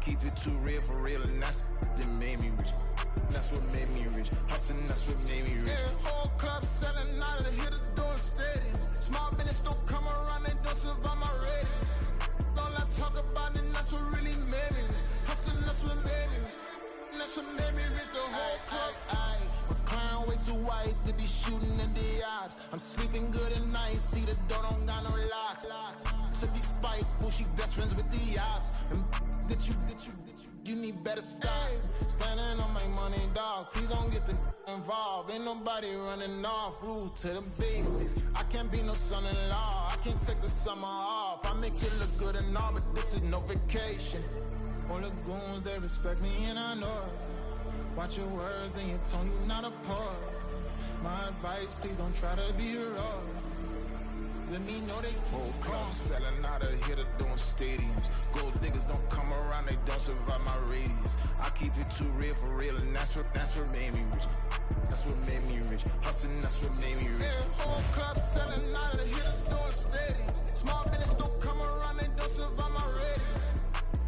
keep it too real for real, and that's that made me rich. That's what made me rich. Hustling, that's what made me rich. Yeah, whole club selling out of the hitters doing stadiums. Small business don't come around, they don't survive my ratings. All I talk about, and that's what really made me rich. Hustling, that's what made me rich. That's what made me rich. The whole club. My clown way too white to be shooting in the ops. I'm sleeping good at night. See the door don't got no locks. To be spiteful, she best friends with the ops. And you need better stocks. Standing on my money, dog. Please don't get involved. Ain't nobody running off. Rules to the basics. I can't be no son-in-law. I can't take the summer off. I make it look good and all, but this is no vacation. All the goons, they respect me and I know it. Watch your words and your tone, you not a poet. My advice, please don't try to be heroic. Let me know they whole club selling out of here to doing stadiums. Gold diggers don't come around, they don't survive my radius. I keep it too real for real, and that's what made me rich. That's what made me rich. Hustling, that's what made me rich. Yeah, whole club selling out of here to doing stadiums. Small business don't come around, they don't survive my radius.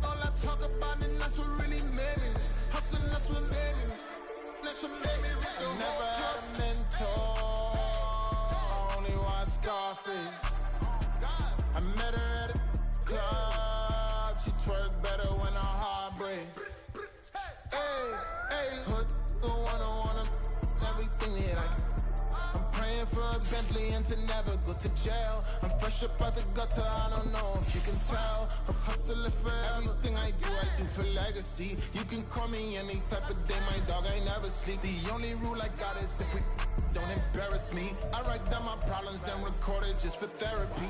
All I talk about, and that's what really made me rich. Hustling, that's what made me rich. That's what made me rich. I never had a mentor. Scarface. I met her at a club. She twerk better when her heart breaks. Hey, hood, wanna everything that I'm praying for a Bentley and to never go to jail. I'm fresh up out the gutter, I don't know if you can tell. I'm hustling for everything I do for legacy. You can call me any type of day, my dog, I never sleep. The only rule I got is if we don't embarrass me. I write down my problems, then record it just for therapy,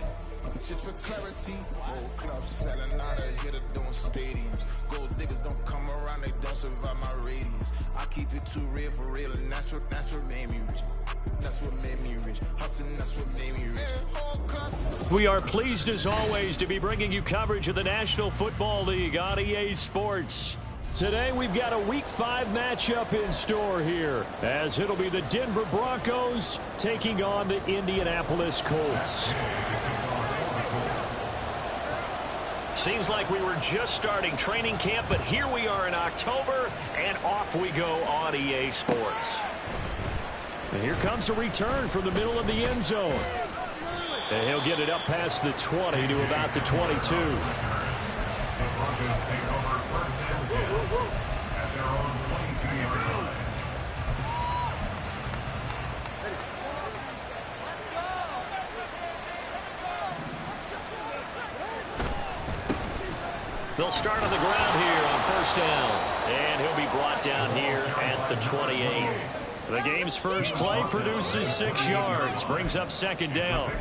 just for clarity. Old clubs selling out of here to doing stadiums. Gold diggers don't come around, they don't survive my radius. I keep it too real for real, and that's what made me rich. That's what made me rich. Hustling, that's what made me rich. We are pleased as always to be bringing you coverage of the National Football League on EA Sports. Today we've got a Week 5 matchup in store here, as it'll be the Denver Broncos taking on the Indianapolis Colts. Seems like we were just starting training camp, but here we are in October, and off we go on EA Sports. And here comes a return from the middle of the end zone. And he'll get it up past the 20 to about the 22. They'll start on the ground here on first down. And he'll be brought down here at the 28. The game's first play produces 6 yards, brings up second down.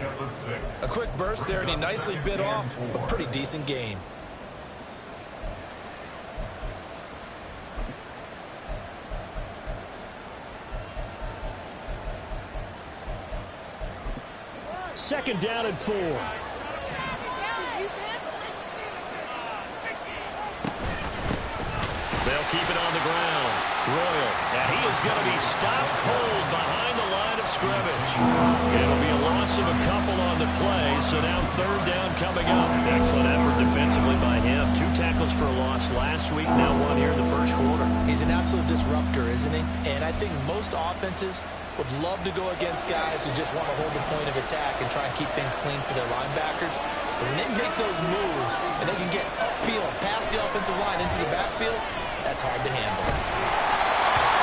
A quick burst there, and he nicely bit off a pretty decent gain. Second down and 4. They'll keep it on the ground. Royal, and he is going to be stopped cold behind the line of scrimmage. It'll be a loss of a couple on the play, so now third down coming up. Excellent effort defensively by him. 2 tackles for a loss last week, now 1 here in the first quarter. He's an absolute disruptor, isn't he? And I think most offenses would love to go against guys who just want to hold the point of attack and try and keep things clean for their linebackers. But when they make those moves and they can get upfield, past the offensive line into the backfield, that's hard to handle.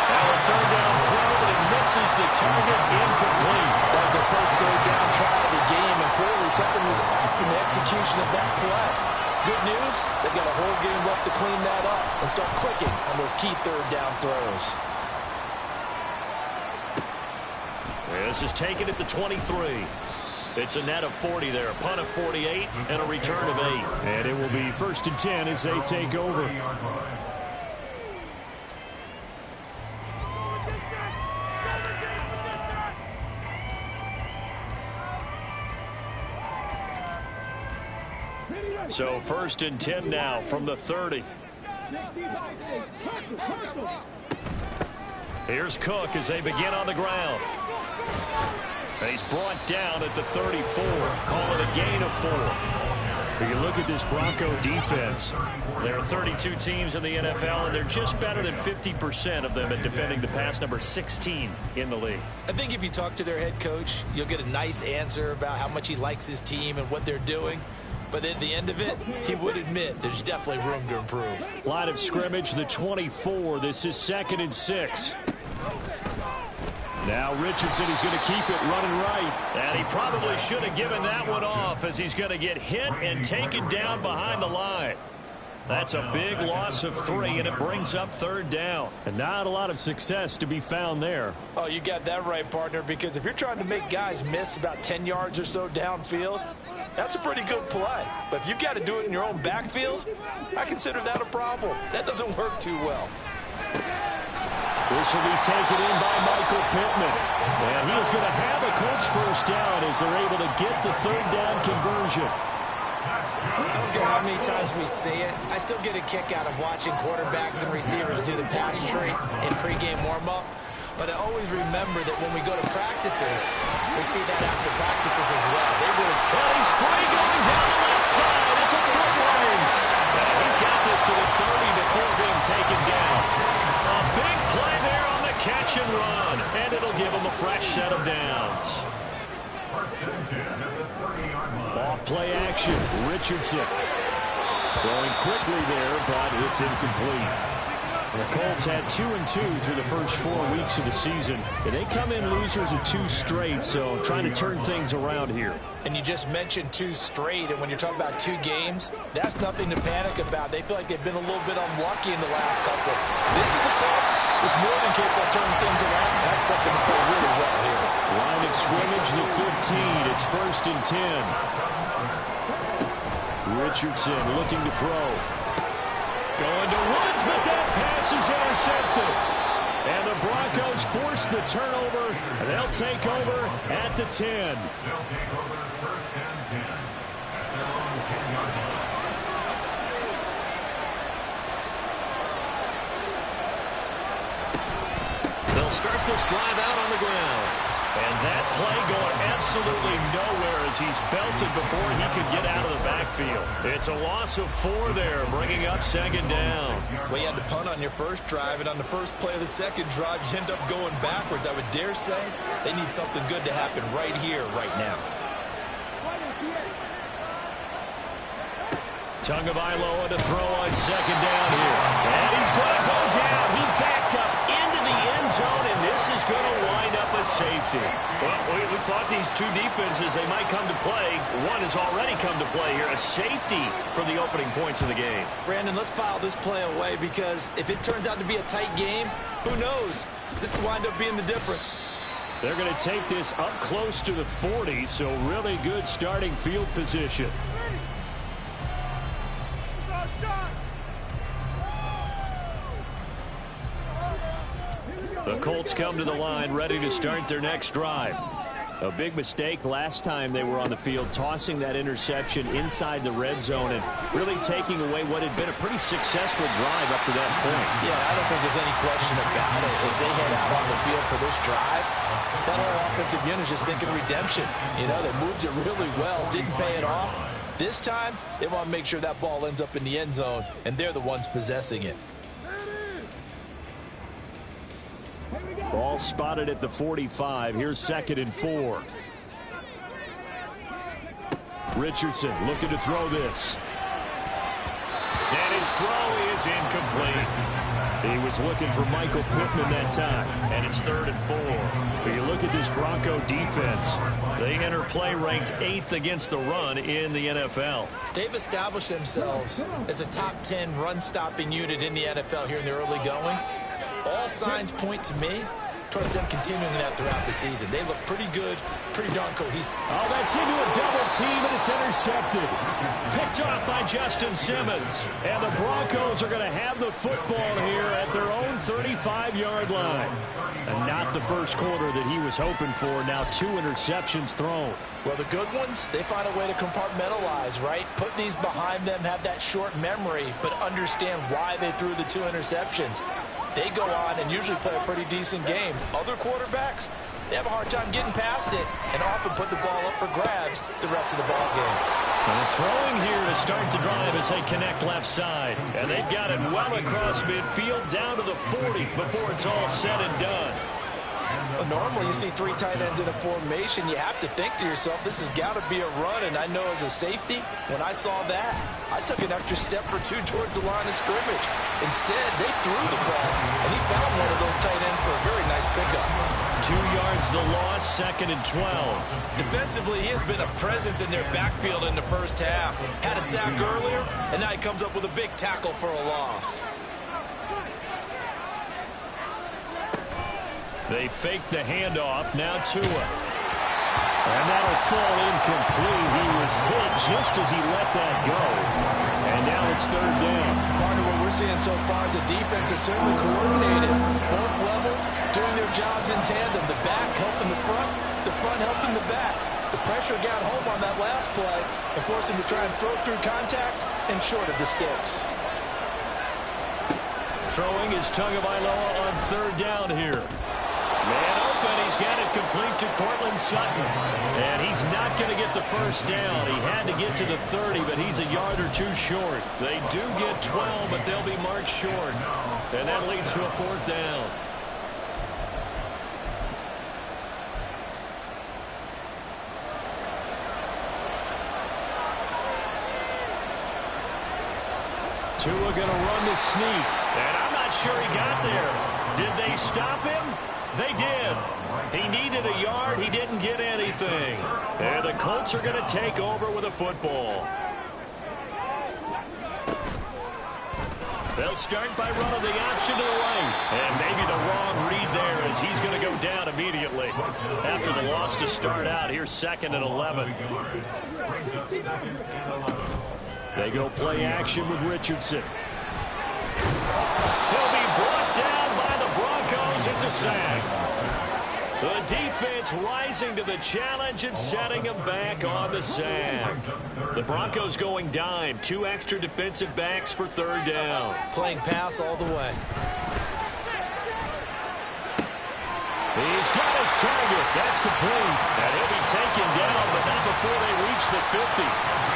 Now a third down throw, but it misses the target, incomplete. That was their first third down try of the game, and clearly something was off in the execution of that play. Good news, they've got a whole game left to clean that up and start clicking on those key third down throws. This is taken at the 23. It's a net of 40 there, a punt of 48, and a return of 8. And it will be first and 10 as they take over. So first and 10 now from the 30. Here's Cook as they begin on the ground. He's brought down at the 34. Call it a gain of 4. But you look at this Bronco defense. There are 32 teams in the NFL, and they're just better than 50% of them at defending the pass, number 16 in the league. I think if you talk to their head coach, you'll get a nice answer about how much he likes his team and what they're doing. But at the end of it, he would admit there's definitely room to improve. Line of scrimmage, the 24. This is 2nd and 6. Now Richardson is going to keep it running right. And he probably should have given that one off, as he's going to get hit and taken down behind the line. That's a big loss of 3, and it brings up 3rd down. And not a lot of success to be found there. Oh, you got that right, partner, because if you're trying to make guys miss about 10 yards or so downfield, that's a pretty good play. But if you've got to do it in your own backfield, I consider that a problem. That doesn't work too well. This will be taken in by Michael Pittman. And he is going to have a Colts 1st down as they're able to get the 3rd down conversion. I don't care how many times we see it. I still get a kick out of watching quarterbacks and receivers do the pass tree in pregame warm-up. But I always remember that when we go to practices, we see that after practices as well. They really... Well, he's free going down the left side. It's a foot race. He's got this to the 30 before being taken down. A big play there on the catch and run. And it'll give him a fresh set of downs. Off play action. Richardson. Throwing quickly there, but it's incomplete. The Colts had 2-2 through the first 4 weeks of the season. And they come in losers of 2 straight, so trying to turn things around here. And you just mentioned 2 straight, and when you're talking about 2 games, that's nothing to panic about. They feel like they've been a little bit unlucky in the last couple. This is a club that's more than capable of turning things around. That's what they play really well here. Line of scrimmage, the 15. It's 1st and 10. Richardson looking to throw. Going to Woods, but that pass is intercepted. And the Broncos force the turnover. They'll take over at the 10. They'll start this drive out on the ground. And that play going absolutely nowhere as he's belted before he could get out of the backfield. It's a loss of 4 there, bringing up 2nd down. Well, you had to punt on your first drive, and on the first play of the second drive, you end up going backwards. I would dare say they need something good to happen right here, right now. Tagovailoa to throw on 2nd down here. And he's going to go down. He backed up into the end zone, and this is going to wind up a safety. Well, we thought these 2 defenses, they might come to play. One has already come to play here. A safety for the opening points of the game. Brandon, let's file this play away, because if it turns out to be a tight game, who knows? This could wind up being the difference. They're going to take this up close to the 40, so really good starting field position. The Colts come to the line, ready to start their next drive. A big mistake last time they were on the field, tossing that interception inside the red zone and really taking away what had been a pretty successful drive up to that point. Yeah, I don't think there's any question about it. As they head out on the field for this drive, that whole offensive unit is just thinking redemption. You know, they moved it really well, didn't pay it off. This time, they want to make sure that ball ends up in the end zone, and they're the ones possessing it. Ball spotted at the 45. Here's 2nd and 4. Richardson looking to throw this. And his throw is incomplete. He was looking for Michael Pittman that time. And it's 3rd and 4. But you look at this Bronco defense. They enter play ranked 8th against the run in the NFL. They've established themselves as a top 10 run-stopping unit in the NFL here in the early going. All signs point to me towards them continuing that throughout the season. They look pretty good, pretty darn cohesive. Oh, that's into a double team, and it's intercepted. Picked off by Justin Simmons. And the Broncos are going to have the football here at their own 35-yard line. And not the first quarter that he was hoping for. Now 2 interceptions thrown. Well, the good ones, they find a way to compartmentalize, right? Put these behind them, have that short memory, but understand why they threw the 2 interceptions. They go on and usually play a pretty decent game. Other quarterbacks, they have a hard time getting past it and often put the ball up for grabs the rest of the ball game. And throwing here to start the drive as they connect left side. And they've got it well across midfield down to the 40 before it's all said and done. Well, normally you see three tight ends in a formation, you have to think to yourself, this has got to be a run. And I know as a safety, when I saw that, I took an extra step or two towards the line of scrimmage. Instead, they threw the ball, and he found one of those tight ends for a very nice pickup. 2 yards the loss, 2nd and 12. Defensively, he has been a presence in their backfield in the first half. Had a sack earlier, and now he comes up with a big tackle for a loss. They fake the handoff, now Tua. And that'll fall incomplete. He was hit just as he let that go. And now it's 3rd down. Part of what we're seeing so far is the defense is certainly coordinated. Both levels doing their jobs in tandem. The back helping the front helping the back. The pressure got home on that last play and forced him to try and throw through contact and short of the sticks. Throwing is Tagovailoa on 3rd down here. Man open, he's got it complete to Cortland Sutton. And he's not going to get the first down. He had to get to the 30, but he's a yard or 2 short. They do get 12, but they'll be marked short. And that leads to a 4th down. Tua going to run the sneak. And I'm not sure he got there. Did they stop him? They did. He needed a yard. He didn't get anything. And the Colts are going to take over with a football. They'll start by running the option to the right. And maybe the wrong read there as he's going to go down immediately. After the loss to start out, here's 2nd and 11. They go play action with Richardson. He'll be brought down by the Broncos. It's a sack. The defense rising to the challenge and setting him back on the sack. The Broncos going dime. 2 extra defensive backs for 3rd down. Playing pass all the way. He's got his target. That's complete. And he'll be taken down, but not before they reach the 50.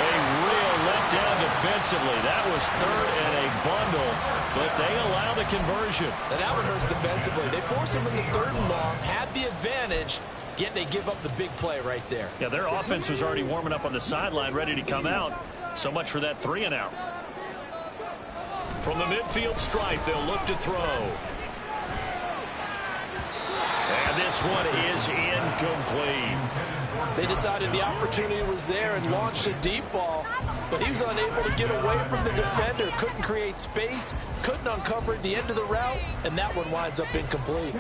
A real letdown defensively. That was 3rd and a bundle, but they allow the conversion. And that one hurts defensively. They force him into 3rd and long, had the advantage, yet they give up the big play right there. Yeah, their offense was already warming up on the sideline, ready to come out. So much for that 3 and out. From the midfield stripe, they'll look to throw. And this one is incomplete. They decided the opportunity was there and launched a deep ball, but he was unable to get away from the defender, couldn't create space, couldn't uncover at the end of the route, and that one winds up incomplete.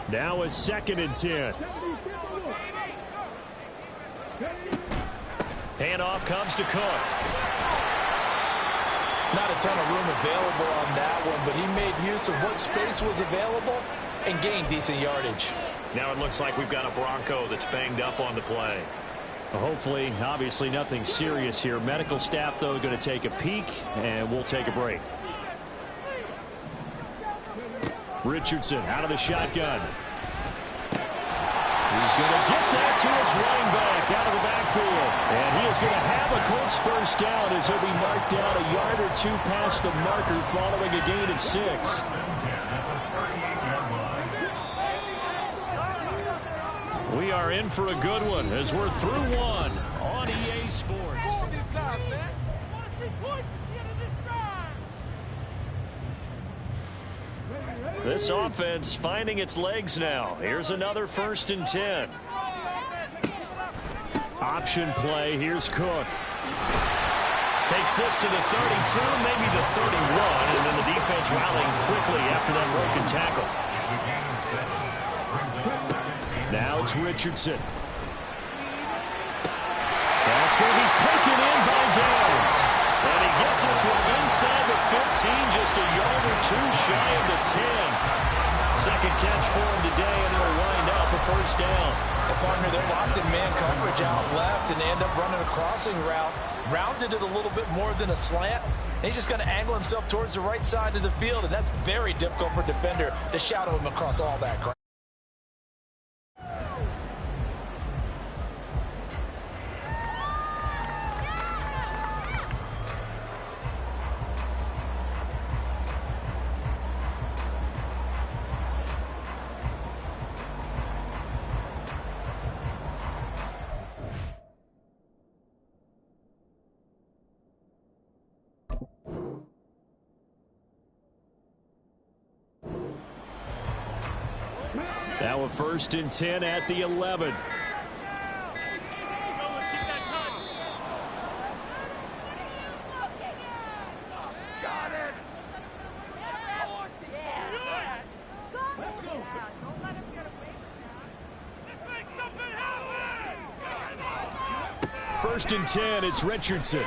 Now is 2nd and 10. Handoff comes to Cook. Not a ton of room available on that one, but he made use of what space was available and gained decent yardage. Now it looks like we've got a Bronco that's banged up on the play. Well, hopefully, obviously nothing serious here. Medical staff, though, going to take a peek, and we'll take a break. Richardson out of the shotgun. He's going to get that to his running back out of the backfield. And he is going to have a Colts first down as he'll be marked down a yard or 2 past the marker following a gain of 6. We are in for a good one as we're through one on EA Sports. This offense finding its legs now. Here's another 1st and 10. Option play. Here's Cook. Takes this to the 32, maybe the 31, and then the defense rallying quickly after that broken tackle. Now it's Richardson. That's going to be taken in by Downs. And he gets this one inside the 15, just a yard or 2 shy of the 10. Second catch for him today, and he'll wind up a first down. The partner, they're locked in man coverage out left, and they end up running a crossing route. Rounded it a little bit more than a slant. He's just going to angle himself towards the right side of the field, and that's very difficult for a defender to shadow him across all that ground. Now a 1st and 10 at the 11. First and 10, it's Richardson.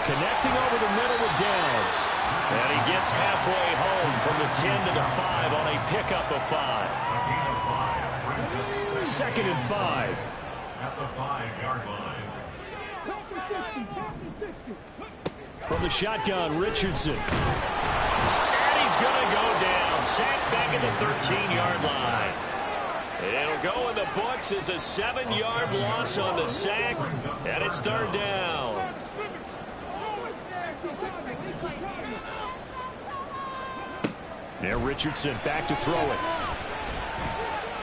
Connecting over the middle with Downs. And he gets halfway home from the 10 to the 5 on a pickup of 5. 2nd and 5. At the 5-yard line. From the shotgun, Richardson. And he's going to go down. Sacked back at the 13-yard line. It'll go in the books as a 7-yard loss on the sack, and it's 3rd down. Now Richardson back to throw it.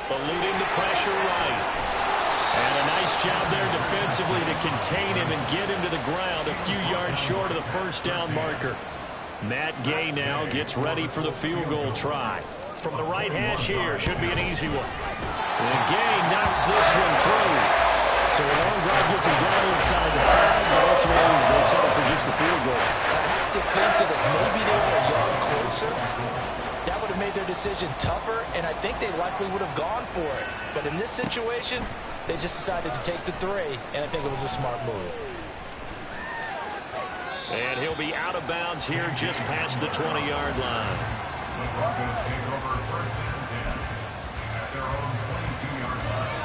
Eluding the pressure right. And a nice job there defensively to contain him and get him to the ground a few yards short of the 1st down marker. Matt Gay now gets ready for the field goal try. From the right hash here, should be an easy one. And Gay knocks this one through. So a long drive gets him down inside the 5, but ultimately they settle for just the field goal. I have to think that if maybe they were a yard closer, that would have made their decision tougher, and I think they likely would have gone for it. But in this situation, they just decided to take the 3, and I think it was a smart move. And he'll be out of bounds here just past the 20-yard line. The Broncos take over 1st and 10 at their own 22-yard line.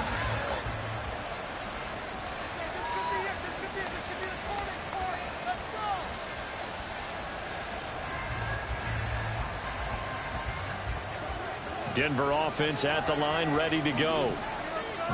Denver offense at the line, ready to go.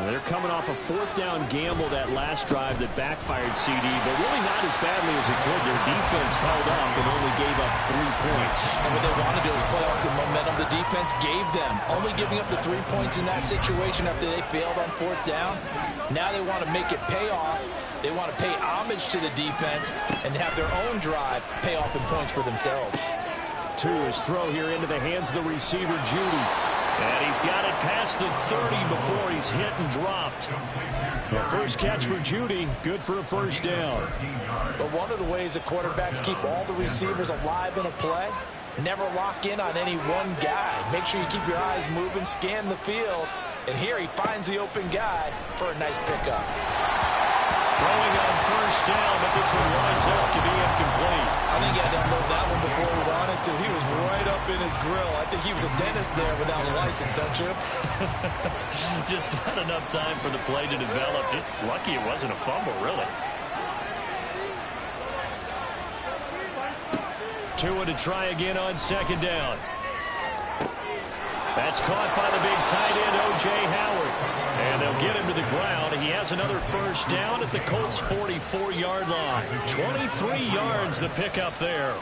They're coming off a 4th down gamble that last drive that backfired CD, but really not as badly as it could. Their defense held up and only gave up 3 points. And what they wanted to do is play off the momentum the defense gave them. Only giving up the 3 points in that situation after they failed on 4th down. Now they want to make it pay off. They want to pay homage to the defense and have their own drive pay off in points for themselves. His throw here into the hands of the receiver, Judy. And he's got it past the 30 before he's hit and dropped. The first catch for Judy, good for a 1st down. But one of the ways that quarterbacks keep all the receivers alive in a play, never lock in on any one guy. Make sure you keep your eyes moving, scan the field. And here he finds the open guy for a nice pickup. Throwing on 1st down, but this one winds up to be incomplete. I think he had to unload that one before he wanted to. He was right up in his grill. I think he was a dentist there without a license, don't you? Just not enough time for the play to develop. Just lucky it wasn't a fumble, really. Tua to try again on 2nd down. That's caught by the big tight end, O.J. Howard. And they'll get him to the ground. He has another 1st down at the Colts' 44-yard line. 23 yards the pickup there.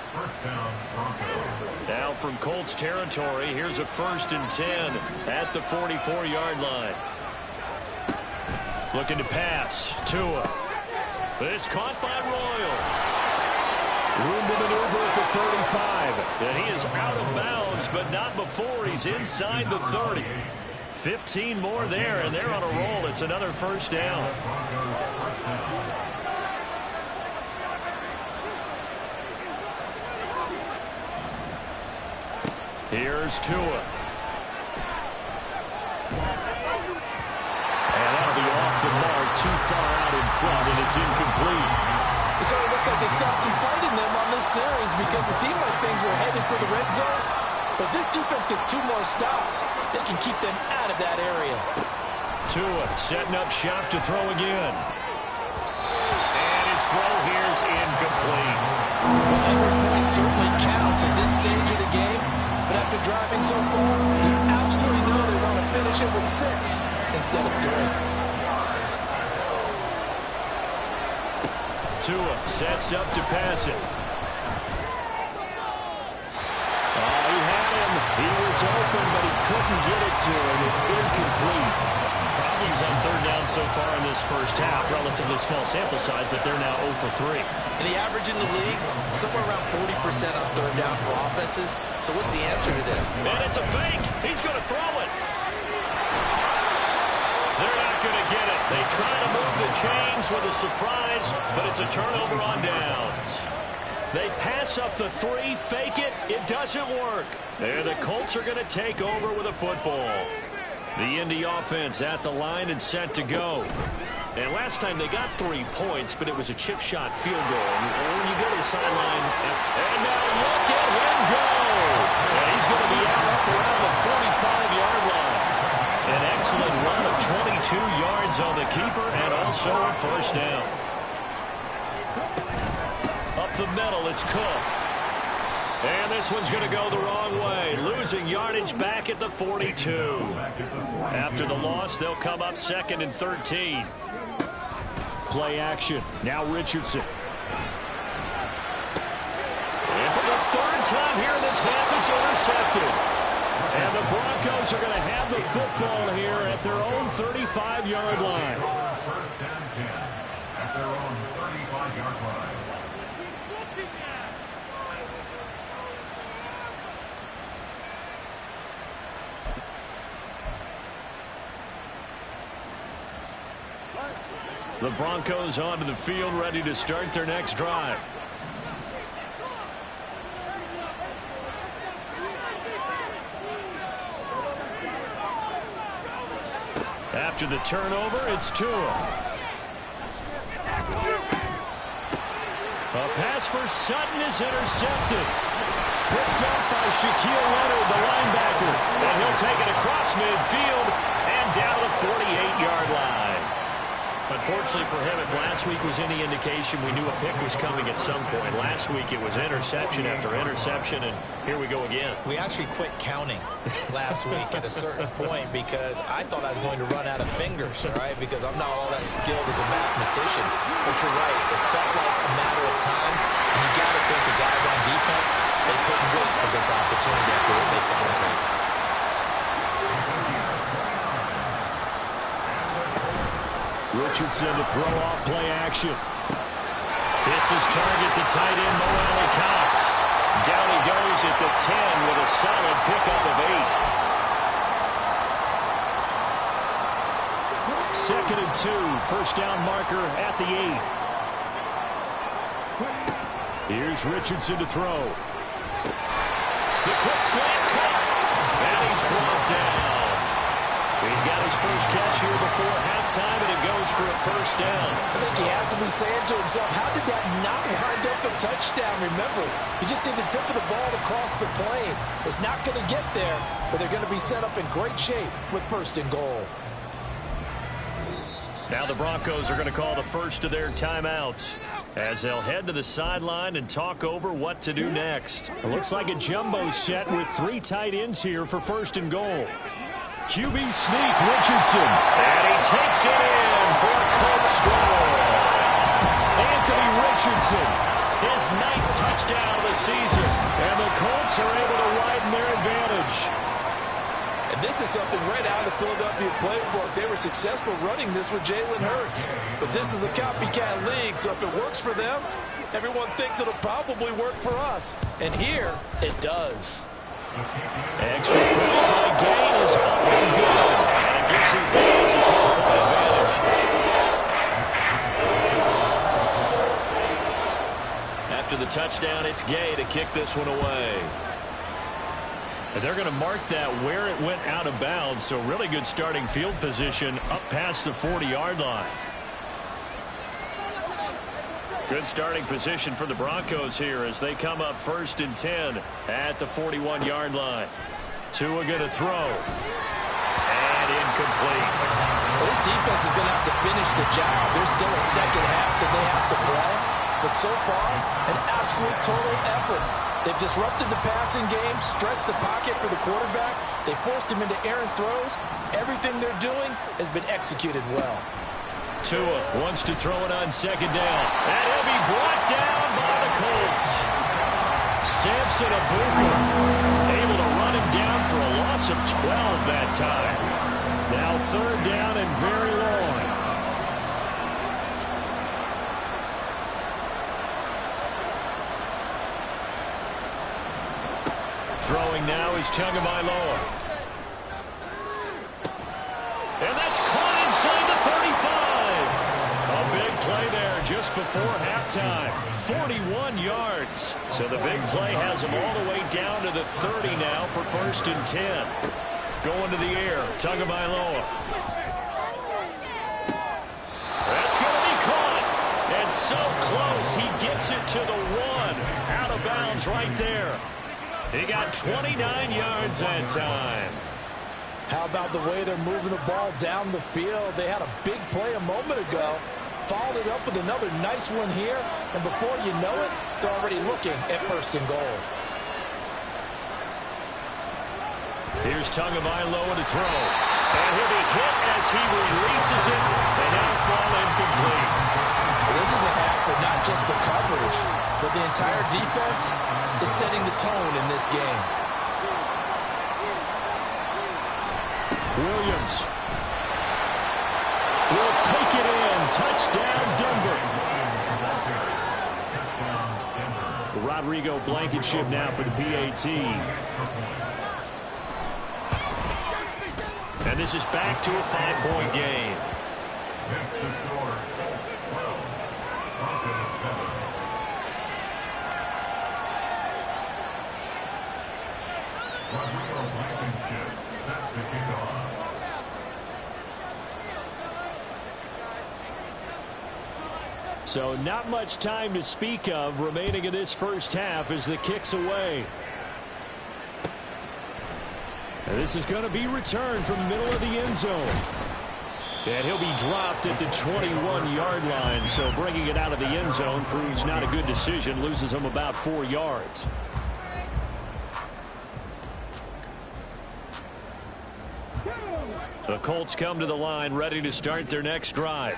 Now from Colts territory, here's a 1st and 10 at the 44-yard line. Looking to pass. Tua. This caught by Royal. Room to maneuver at the 35. And he is out of bounds, but not before he's inside the 30. 15 more there, and they're on a roll. It's another 1st down. Here's Tua. And that'll be off the mark, too far out in front, and it's incomplete. So it looks like they stopped some fight in them on this series because it seemed like things were headed for the red zone. But this defense gets 2 more stops. They can keep them out of that area. Tua setting up shop to throw again. And his throw here's incomplete. Well, every point certainly counts at this stage of the game. But after driving so far, you absolutely know they want to finish it with 6 instead of 3. Tua sets up to pass it. He had him. He was open, but he couldn't get it to him. It's incomplete. Problems on 3rd down so far in this 1st half. Relatively small sample size, but they're now 0 for 3. And the average in the league, somewhere around 40% on 3rd down for offenses. So what's the answer to this? And it's a fake. He's going to throw it. They try to move the chains with a surprise, but it's a turnover on downs. They pass up the three, fake it. It doesn't work. And the Colts are going to take over with a football. The Indy offense at the line and set to go. And last time they got 3 points, but it was a chip shot field goal. And when you go to the sideline, and now look at him go. And he's going to be out up around the 45-yard line. An excellent run of 22 yards on the keeper and also a first down. Up the middle, it's Cook. And this one's going to go the wrong way, losing yardage back at the 42. After the loss, they'll come up 2nd and 13. Play action. Now Richardson. And for the 3rd time here in this half, it's intercepted. And the Broncos are going to have the football here at their own 35-yard line. First and 10 at their own 35-yard line. The Broncos onto the field, ready to start their next drive. After the turnover, it's Tua. A pass for Sutton is intercepted. Picked up by Shaquille Leonard, the linebacker. And he'll take it across midfield and down to the 48-yard line. Unfortunately for him, if last week was any indication, we knew a pick was coming at some point. Last week it was interception after interception, and here we go again. We actually quit counting last week at a certain point because I thought I was going to run out of fingers, all right, because I'm not all that skilled as a mathematician. But you're right, it felt like a matter of time, and you got to think the guys on defense, they couldn't wait for this opportunity after what they saw on tape. Richardson to throw off play action. It's his target, the tight end, Mo Alley-Cox. Down he goes at the 10 with a solid pickup of 8. 2nd and 2, first down marker at the 8. Here's Richardson to throw. The quick slant cut, and he's brought down. He's got his first catch here before halftime, and it goes for a first down. I think he has to be saying to himself, how did that not wind up a touchdown? Remember, you just need the tip of the ball to cross the plane. It's not going to get there, but they're going to be set up in great shape with 1st and goal. Now the Broncos are going to call the first of their timeouts as they'll head to the sideline and talk over what to do next. It looks like a jumbo set with 3 tight ends here for 1st and goal. QB sneak, Richardson. And he takes it in for a Colts score. Anthony Richardson, his 9th touchdown of the season. And the Colts are able to widen their advantage. And this is something right out of the Philadelphia playbook. They were successful running this with Jalen Hurts. But this is a copycat league, so if it works for them, everyone thinks it'll probably work for us. And here, it does. Extra point by Gain is up and good. And it gives his guys a 12-point advantage. After the touchdown, it's Gay to kick this one away. And they're going to mark that where it went out of bounds, so really good starting field position up past the 40-yard line. Good starting position for the Broncos here as they come up 1st and 10 at the 41-yard line. Tua going to throw. And incomplete. Well, this defense is going to have to finish the job. There's still a second half that they have to play. But so far, an absolute total effort. They've disrupted the passing game, stressed the pocket for the quarterback. They forced him into errant throws. Everything they're doing has been executed well. Tua wants to throw it on 2nd down. And he'll be brought down by the Colts. Samson Abuka able to run him down for a loss of 12 that time. Now 3rd down and very long. Throwing now is Tagovailoa. And that's caught inside the 35. before halftime. 41 yards. So the big play has him all the way down to the 30 now for 1st and 10. Going to the air. Tagovailoa. That's going to be caught. And so close. He gets it to the 1. Out of bounds right there. He got 29 yards that time. How about the way they're moving the ball down the field? They had a big play a moment ago. Followed it up with another nice one here. And before you know it, they're already looking at 1st and goal. Here's Tagovailoa to throw. And he'll be hit as he releases it. And now fall incomplete. Well, this is a half for not just the coverage, but the entire defense is setting the tone in this game. Williams will take it in. Touchdown, Denver. Rodrigo Blankenship now for the PAT. And this is back to a 5-point game. That's the score. 12. Broncos 7. Rodrigo Blankenship set to kick off. So not much time to speak of remaining in this first half as the kick's away. And this is going to be returned from the middle of the end zone. And he'll be dropped at the 21-yard line. So bringing it out of the end zone proves not a good decision. Loses him about 4 yards. The Colts come to the line ready to start their next drive.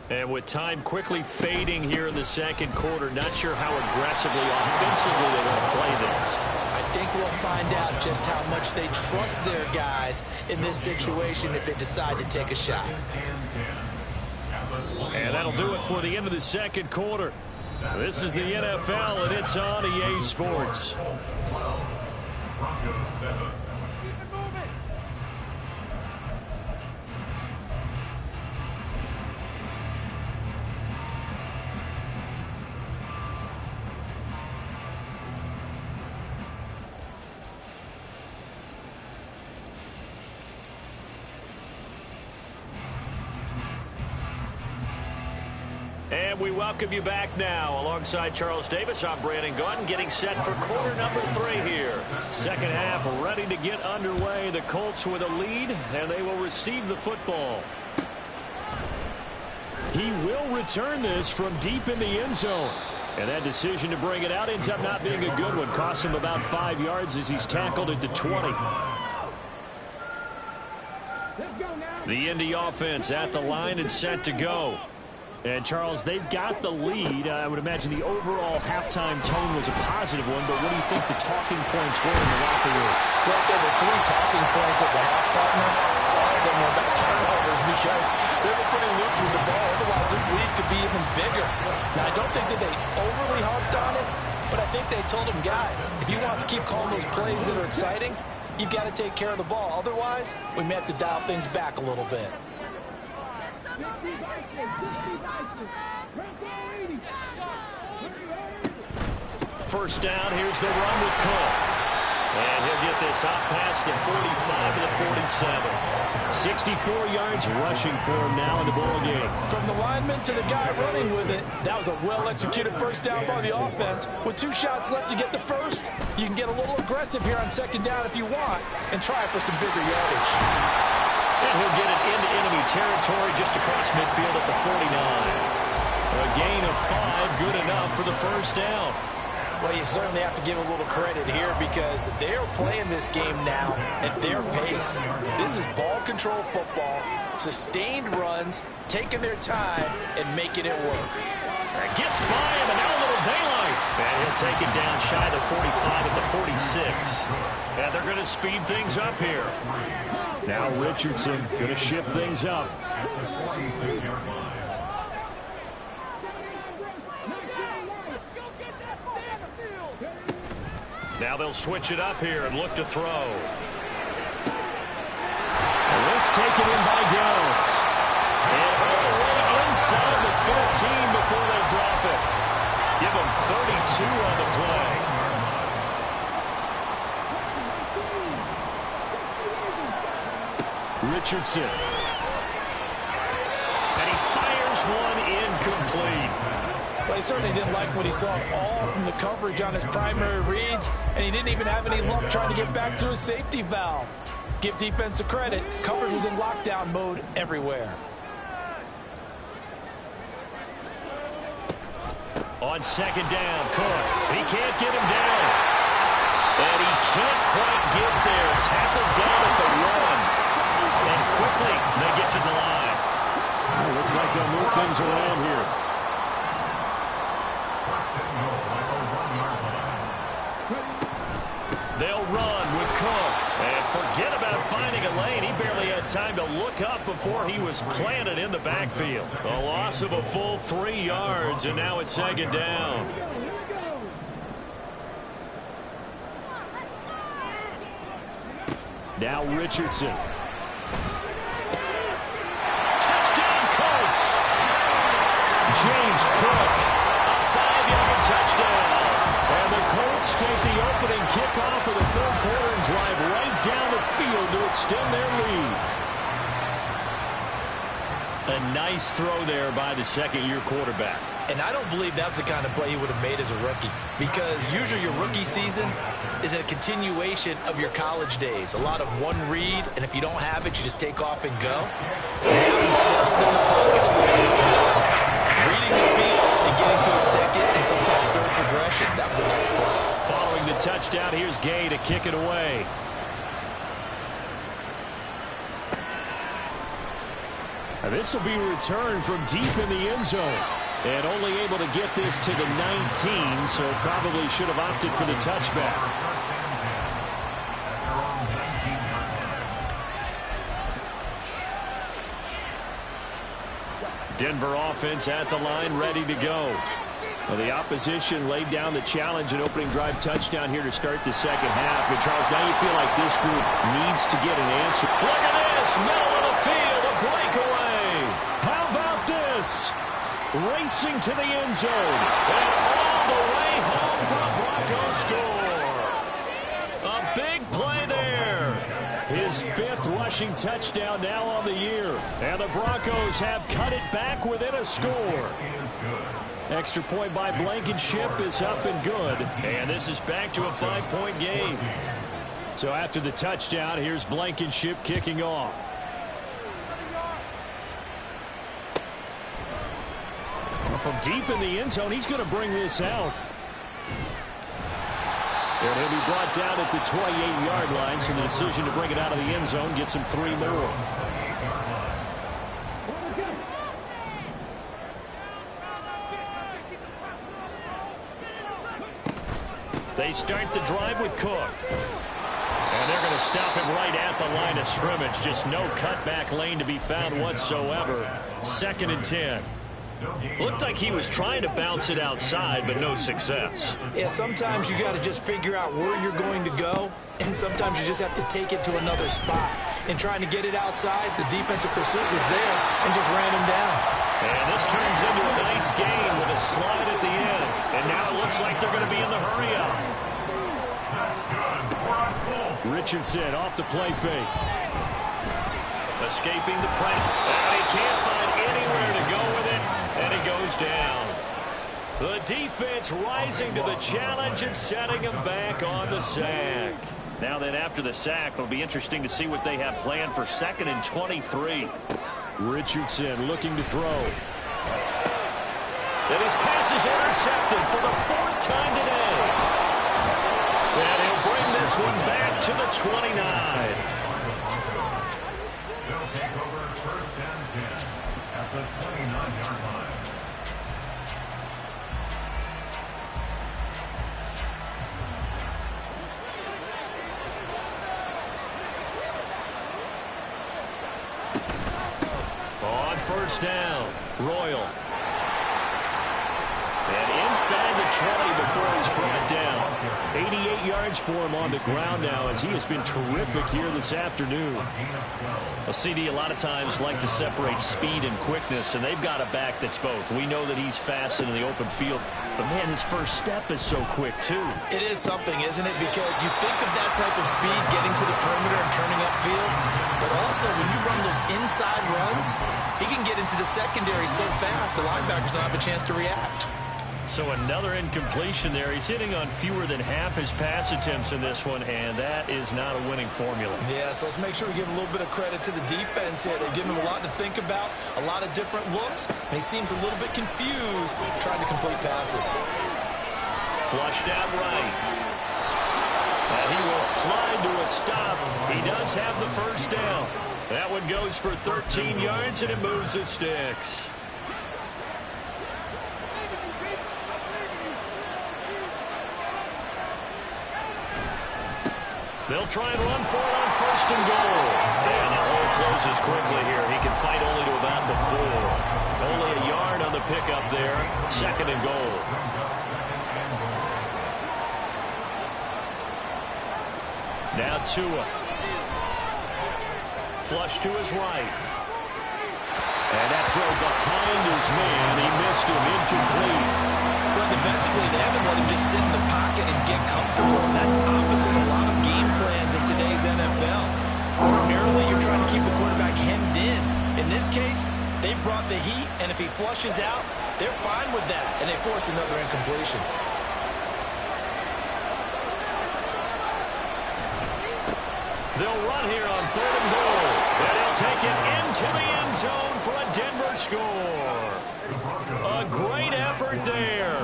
And with time quickly fading here in the second quarter, not sure how aggressively, offensively they want to play this. I think we'll find out just how much they trust their guys in this situation if they decide to take a shot. And that'll do it for the end of the second quarter. This is the NFL, and it's on EA Sports. Broncos 7. And we welcome you back now. Alongside Charles Davis, I'm Brandon Gunn, getting set for quarter number 3 here. Second half ready to get underway. The Colts with a lead, and they will receive the football. He will return this from deep in the end zone. And that decision to bring it out ends up not being a good one. Costs him about 5 yards as he's tackled at the 20. The Indy offense at the line and set to go. And, Charles, they've got the lead. I would imagine the overall halftime tone was a positive one, but what do you think the talking points were in the locker room? Well, there were 3 talking points at the half, partner. All of them were about turnovers because they were pretty loose with the ball. Otherwise, this lead could be even bigger. Now, I don't think that they overly harped on it, but I think they told them, guys, if you want to keep calling those plays that are exciting, you've got to take care of the ball. Otherwise, we may have to dial things back a little bit. First down, here's the run with Cook. And he'll get this out past the 45 to the 47. 64 yards rushing for him now in the ball game. From the lineman to the guy running with it, that was a well-executed first down by the offense. With 2 shots left to get the first, you can get a little aggressive here on second down if you want and try for some bigger yardage. And he'll get it into enemy territory just across midfield at the 49. A gain of 5, good enough for the first down. Well, you certainly have to give a little credit here because they're playing this game now at their pace. This is ball control football, sustained runs, taking their time, and making it work. That gets by him, and now a little daylight. And he'll take it down shy of the 45 at the 46. And they're going to speed things up here. Now Richardson going to shift things up. Now they'll switch it up here and look to throw. This taken in by Downs. And all the way inside the 15 before they drop Give him 32 on the play. Richardson. And he fires one incomplete. Well, he certainly didn't like what he saw all from the coverage on his primary reads, and he didn't even have any luck trying to get back to his safety valve. Give defense a credit. Coverage was in lockdown mode everywhere. On second down, Cook. He can't get him down. And he can't quite get there. Tackled down at the 1. And quickly, they get to the line. Well, looks like they'll move things around here. They'll run with Cook. And forget about finding a lane. He barely had time to look up before he was planted in the backfield. A loss of a full 3 yards, and now it's second down. Now Richardson. Touchdown, Colts! James Cook, a 5-yard touchdown. And the Colts take the opening kickoff of the third quarter and drive right down the field to extend their lead. A nice throw there by the second-year quarterback. And I don't believe that was the kind of play he would have made as a rookie, because usually your rookie season is a continuation of your college days. A lot of one read, and if you don't have it, you just take off and go. And now he's settled in the pocket a little bit, reading the field and getting to a second and sometimes third progression. That was a nice play. Following the touchdown, here's Gay to kick it away. This will be returned from deep in the end zone. And only able to get this to the 19, so probably should have opted for the touchback. Denver offense at the line, ready to go. Well, the opposition laid down the challenge and opening drive touchdown here to start the second half. And, Charles, now you feel like this group needs to get an answer. Look at this, middle of the field, a breakaway. How about this? Racing to the end zone, and all the way home for a Broncos score. A big play there. His 5th rushing touchdown now on the year. And the Broncos have cut it back within a score. Extra point by Blankenship is up and good. And this is back to a 5-point game. So after the touchdown, here's Blankenship kicking off. From deep in the end zone, he's going to bring this out. And he'll be brought down at the 28-yard line, so the decision to bring it out of the end zone gets him 3 more. They start the drive with Cook. And they're going to stop him right at the line of scrimmage. Just no cutback lane to be found whatsoever. 2nd and 10. Looked like he was trying to bounce it outside, but no success. Yeah, sometimes you got to just figure out where you're going to go, and sometimes you just have to take it to another spot. In trying to get it outside, the defensive pursuit was there and just ran him down. And this turns into a nice gain with a slide at the end. And now it looks like they're going to be in the hurry-up. Richardson off the play fake. Escaping the press. And he can't find anywhere to go with it. And he goes down. The defense rising to the challenge and setting him back on the sack. Now then, after the sack, it'll be interesting to see what they have planned for 2nd and 23. Richardson looking to throw. And his pass is intercepted for the 4th time today. And he'll bring this one back to the 29. They'll take over 1st and 10 at the 29-yard line. On 1st down, Royal. And inside the 20 before he's brought down. 88 yards yards for him on the ground now, as he has been terrific here this afternoon. A CD a lot of times like to separate speed and quickness, and they've got a back that's both. We know that he's fast in the open field, but man, his first step is so quick too. It is something, isn't it? Because you think of that type of speed getting to the perimeter and turning upfield, but also when you run those inside runs, he can get into the secondary so fast the linebackers don't have a chance to react. So another incompletion there. He's hitting on fewer than half his pass attempts in this one, and that is not a winning formula. Yeah, so let's make sure we give a little bit of credit to the defense here. They've given him a lot to think about, a lot of different looks, and he seems a little bit confused trying to complete passes. Flushed out right. And he will slide to a stop. He does have the first down. That one goes for 13 yards, and it moves the sticks. They'll try and run for it on first and goal. And the hole closes quickly here. He can fight only to about the 4. Only a yard on the pickup there. Second and goal. Now Tua. Flush to his right. And that throw behind his man. He missed him. Incomplete. But defensively, they haven't let him just sit in the pocket and get comfortable. That's opposite a lot of game plans in today's NFL. Ordinarily, you're trying to keep the quarterback hemmed in. In this case, they brought the heat, and if he flushes out, they're fine with that, and they force another incompletion. They'll run here on third and goal. And he'll take it into the end zone for a Denver score. A great effort there.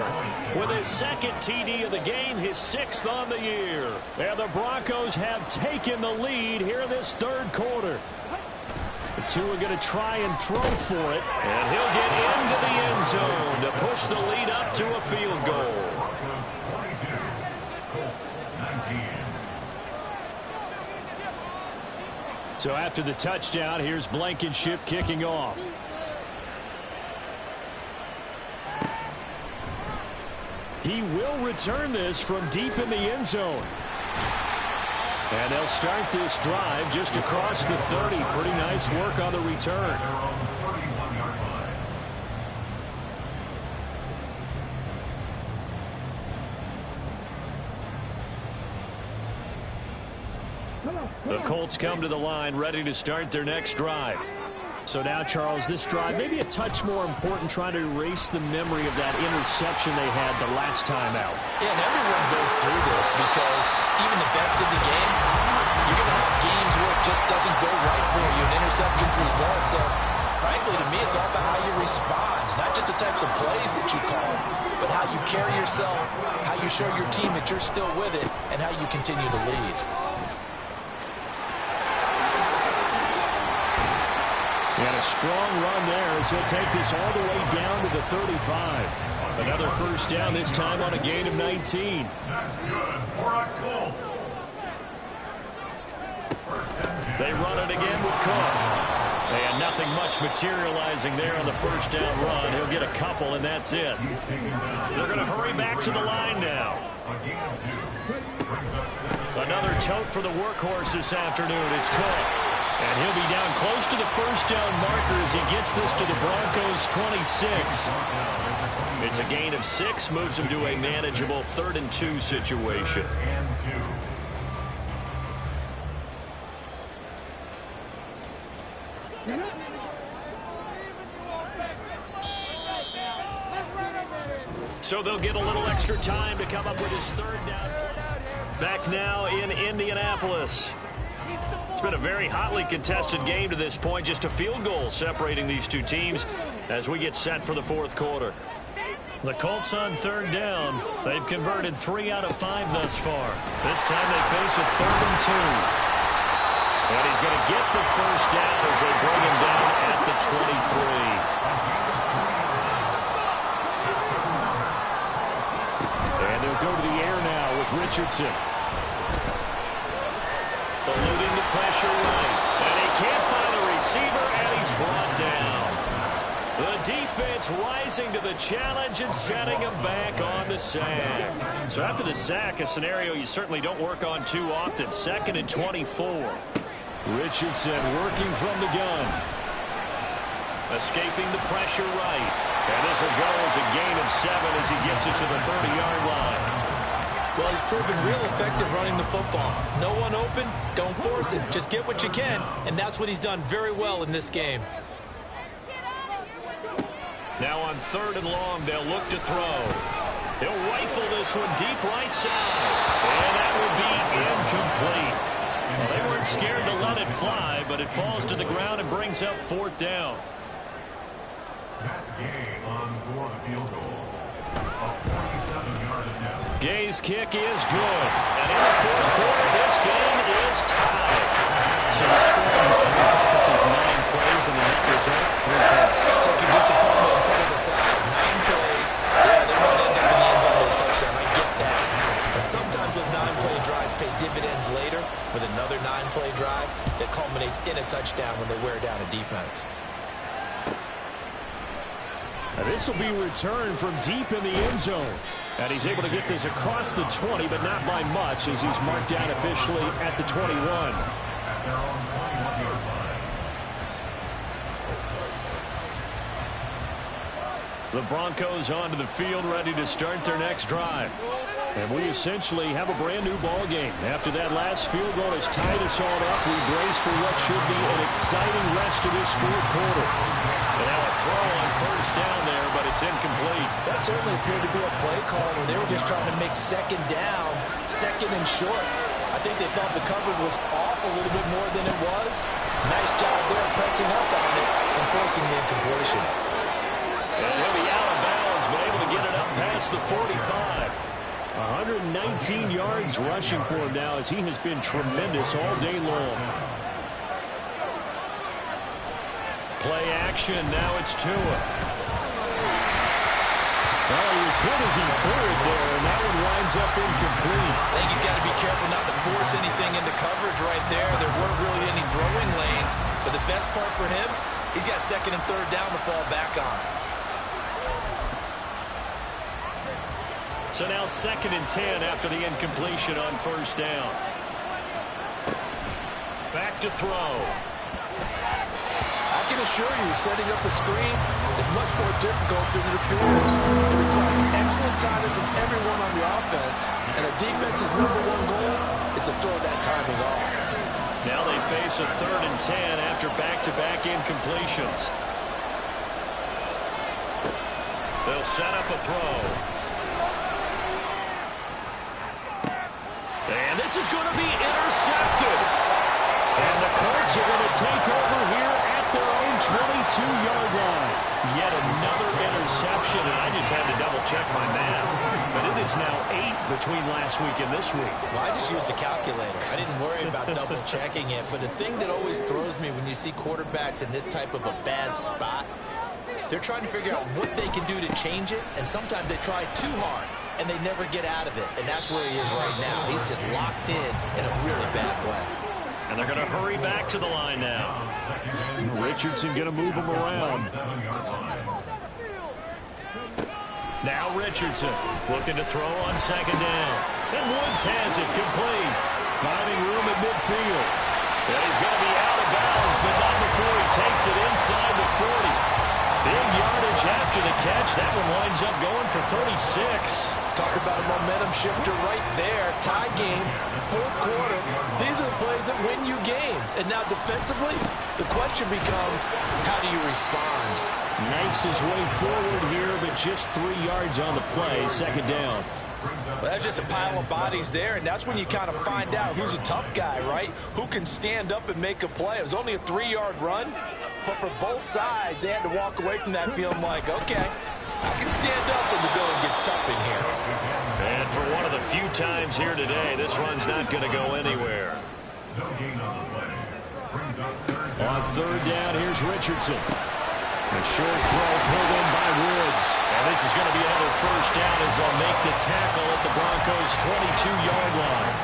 With his second TD of the game, his 6th on the year. And the Broncos have taken the lead here in this third quarter. The two are going to try and throw for it. And he'll get into the end zone to push the lead up to a field goal. So after the touchdown, here's Blankenship kicking off. He will return this from deep in the end zone. And they'll start this drive just across the 30. Pretty nice work on the return. The Colts come to the line, ready to start their next drive. So now, Charles, this drive may be a touch more important, trying to erase the memory of that interception they had the last time out. Yeah, and everyone goes through this because even the best in the game, you're going to have games where it just doesn't go right for you, and interceptions result. So, frankly, to me, it's all about how you respond, not just the types of plays that you call, but how you carry yourself, how you show your team that you're still with it, and how you continue to lead. And a strong run there as he'll take this all the way down to the 35. Another first down, this time on a gain of 19. That's good for a Colts. They run it again with Cook. And nothing much materializing there on the first down run. He'll get a couple, and that's it. They're going to hurry back to the line now. Another tote for the workhorse this afternoon. It's Cook. And he'll be down close to the first down marker as he gets this to the Broncos' 26. It's a gain of 6, moves him to a manageable 3rd and 2 situation. So they'll get a little extra time to come up with his 3rd down. Back now in Indianapolis. It's been a very hotly contested game to this point. Just a field goal separating these two teams as we get set for the 4th quarter. The Colts on 3rd down. They've converted 3 out of 5 thus far. This time they face a 3rd and 2. And he's going to get the first down as they bring him down at the 23. And they'll go to the air now with Richardson. Eluding the pressure right. And he can't find a receiver, and he's brought down. The defense rising to the challenge and setting him back on the sack. So after the sack, a scenario you certainly don't work on too often. 2nd and 24. Richardson working from the gun. Escaping the pressure right. And this will go as a gain of 7 as he gets it to the 30-yard line. Well, he's proven real effective running the football. No one open, don't force it. Just get what you can, and that's what he's done very well in this game. Now on 3rd and long, they'll look to throw. He'll rifle this one deep right side. And that will be incomplete. Well, they weren't scared to let it fly, but it falls to the ground and brings up 4th down. Gay on for the field goal. A 47-yard attempt. Gay's kick is good. And in the 4th quarter, this game is tied. So the score encompasses 9 plays, and the net result, 3 points. Take your disappointment and put it aside. 9 plays. Yeah, they might end up in the end zone with a touchdown. I get that. But sometimes those 9-play drives pay dividends later with another 9-play drive that culminates in a touchdown when they wear down a defense. This will be returned from deep in the end zone. And he's able to get this across the 20, but not by much, as he's marked down officially at the 21. At their own 21-yard line. The Broncos onto the field, ready to start their next drive. And we essentially have a brand-new ball game. After that last field goal has tied us all up, we brace for what should be an exciting rest of this 4th quarter. And now a throw on 1st down there, but it's incomplete. That certainly appeared to be a play call where they were just trying to make 2nd down, 2nd and short. I think they thought the coverage was off a little bit more than it was. Nice job there pressing up on it and forcing the incompletion. And he'll be out of bounds, but able to get it up past the 45. 119 yards rushing for him now, as he has been tremendous all day long. Play action, now it's Tua. Well, he was hit as he threw it there, and that one winds up incomplete. I think he's got to be careful not to force anything into coverage right there. There weren't really any throwing lanes, but the best part for him, he's got 2nd and 3rd down to fall back on. So now 2nd and 10 after the incompletion on 1st down. Back to throw. I can assure you, setting up a screen is much more difficult than it appears. It requires excellent timing from everyone on the offense, and a defense's #1 goal is to throw that timing off. Now they face a 3rd and 10 after back-to-back incompletions. They'll set up a throw. And this is going to be intercepted. And the Colts are going to take over here at their own 22-yard line. Yet another interception, and I just had to double-check my math. But it is now 8 between last week and this week. Well, I just used a calculator. I didn't worry about double-checking it. But the thing that always throws me when you see quarterbacks in this type of a bad spot, they're trying to figure out what they can do to change it, and sometimes they try too hard, and they never get out of it. And that's where he is right now. He's just locked in a really bad way. And they're going to hurry back to the line now. Richardson going to move him around. Now Richardson looking to throw on 2nd down. And Woods has it complete. Finding room at midfield. And he's going to be out of bounds, but not before he takes it inside the 40. Big yardage after the catch. That one winds up going for 36. Talk about a momentum shifter right there. Tie game, 4th quarter. These are the plays that win you games. And now defensively, the question becomes, how do you respond? Knifes his way forward here, but just 3 yards on the play. 2nd down. Well, that's just a pile of bodies there, and that's when you kind of find out who's a tough guy, right? Who can stand up and make a play. It was only a 3-yard run, but for both sides, they had to walk away from that feeling like, okay, I can stand up when the going gets tough in here. And for one of the few times here today, this run's not going to go anywhere. No gain on the play. Brings up 3rd down. On 3rd down, here's Richardson. A short throw pulled in by Woods. And this is going to be another 1st down as they'll make the tackle at the Broncos' 22-yard line.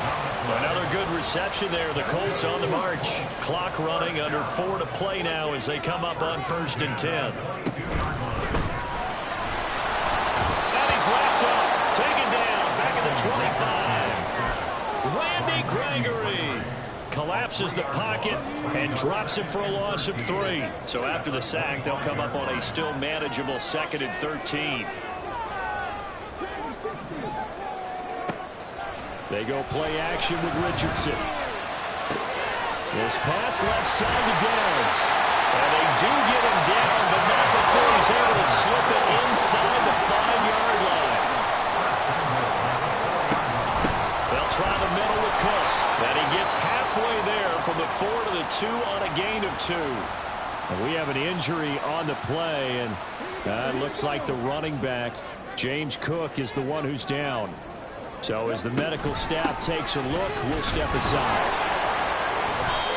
Another good reception there. The Colts on the march. Clock running under 4 to play now as they come up on 1st and 10. Randy Gregory collapses the pocket and drops him for a loss of 3. So after the sack, they'll come up on a still manageable 2nd and 13. They go play action with Richardson. This pass left side to Downs. And they do get him down, but not before he's able to slip it inside the 5-yard line. They'll try the middle with Cook. And he gets halfway there from the 4 to the 2 on a gain of 2. And we have an injury on the play, and it looks like the running back, James Cook, is the one who's down. So as the medical staff takes a look, we'll step aside.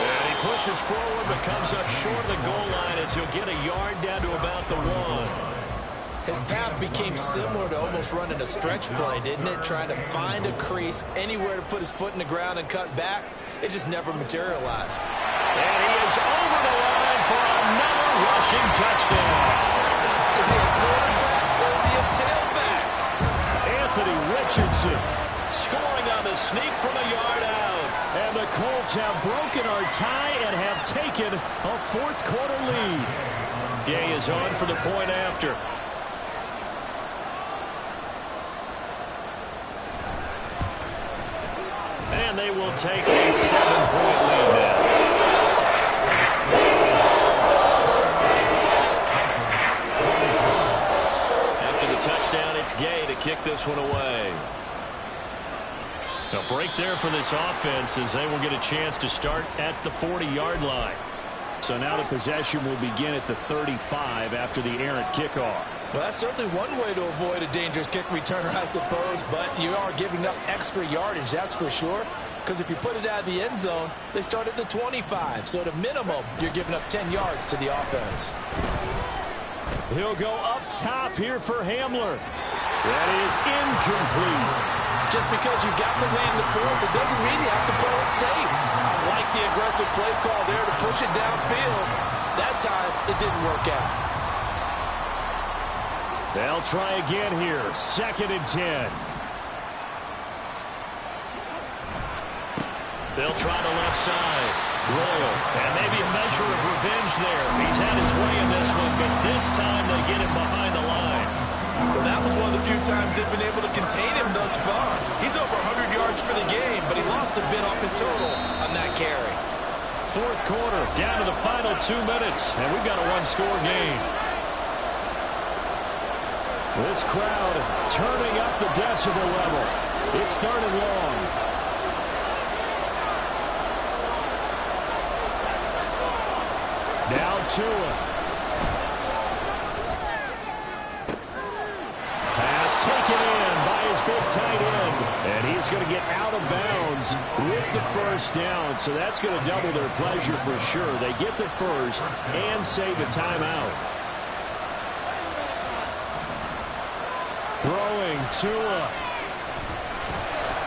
And he pushes forward but comes up short of the goal line as he'll get a yard down to about the 1. His path became similar to almost running a stretch play, didn't it? Trying to find a crease, anywhere to put his foot in the ground and cut back. It just never materialized. And he is over the line for another rushing touchdown. Is he a quarterback or is he a tailback? Anthony Richardson scoring on the sneak from a yard out. And the Colts have broken our tie and have taken a 4th quarter lead. Gay is on for the point after. And they will take a 7-point lead now. After the touchdown, it's Gay to kick this one away. A break there for this offense as they will get a chance to start at the 40-yard line. So now the possession will begin at the 35 after the errant kickoff. Well, that's certainly one way to avoid a dangerous kick returner, I suppose, but you are giving up extra yardage, that's for sure, because if you put it out of the end zone, they start at the 25, so at a minimum, you're giving up 10 yards to the offense. He'll go up top here for Hamler. That is incomplete. Just because you got the lead in the 4th, it doesn't mean you have to play it safe. I like the aggressive play call there to push it downfield. That time, it didn't work out. They'll try again here. 2nd and 10. They'll try the left side. Royal. And maybe a measure of revenge there. He's had his way in this one, but this time they get him behind the line. Well, that was one of the few times they've been able to contain him thus far. He's over 100 yards for the game, but he lost a bit off his total on that carry. 4th quarter, down to the final 2 minutes, and we've got a 1-score game. This crowd turning up the decibel level. It's 3rd and long. Now Tua. Pass taken in by his big tight end. And he's going to get out of bounds with the 1st down. So that's going to double their pleasure for sure. They get the 1st and save a timeout. Throwing Tua.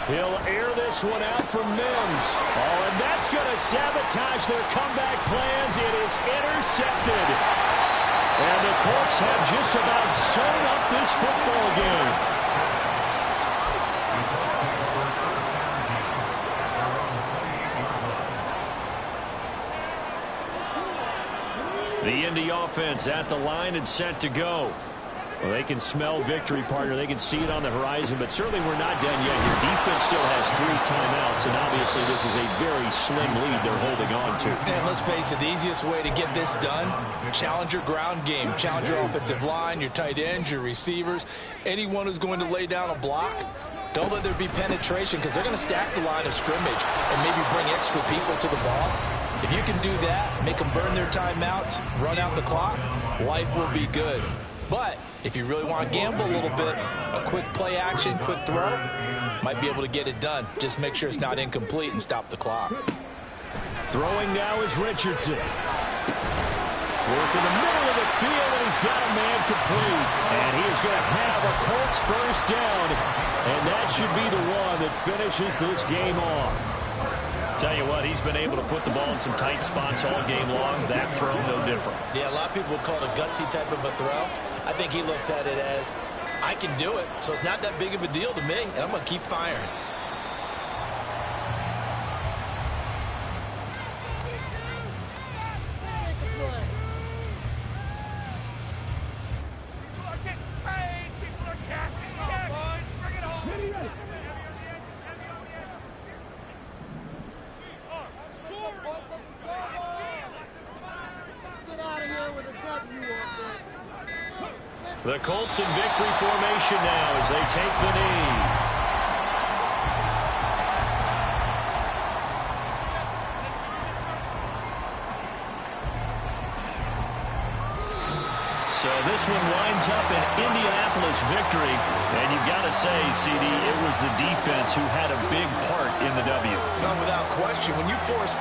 He'll air this one out for Mims. Oh, and that's going to sabotage their comeback plans. It is intercepted. And the Colts have just about sewn up this football game. The Indy offense at the line and set to go. Well, they can smell victory, partner. They can see it on the horizon, but certainly we're not done yet. Your defense still has 3 timeouts, and obviously this is a very slim lead they're holding on to. And let's face it, the easiest way to get this done, challenge your ground game. Challenge your offensive line, your tight ends, your receivers, anyone who's going to lay down a block. Don't let there be penetration because they're going to stack the line of scrimmage and maybe bring extra people to the ball. If you can do that, make them burn their timeouts, run out the clock, life will be good. But if you really want to gamble a little bit, a quick play action, quick throw, might be able to get it done. Just make sure it's not incomplete and stop the clock. Throwing now is Richardson. Work in the middle of the field, and he's got a man complete. And he is going to have a Colts 1st down, and that should be the one that finishes this game off. Tell you what, he's been able to put the ball in some tight spots all game long. That throw, no different. Yeah, a lot of people would call it a gutsy type of a throw. I think he looks at it as, I can do it, so it's not that big of a deal to me, and I'm going to keep firing. The Colts in victory formation now as they take the knee. So this one winds up an Indianapolis victory. And you've got to say, CD, it was the defense who had a big part in the W. No, without question. When you force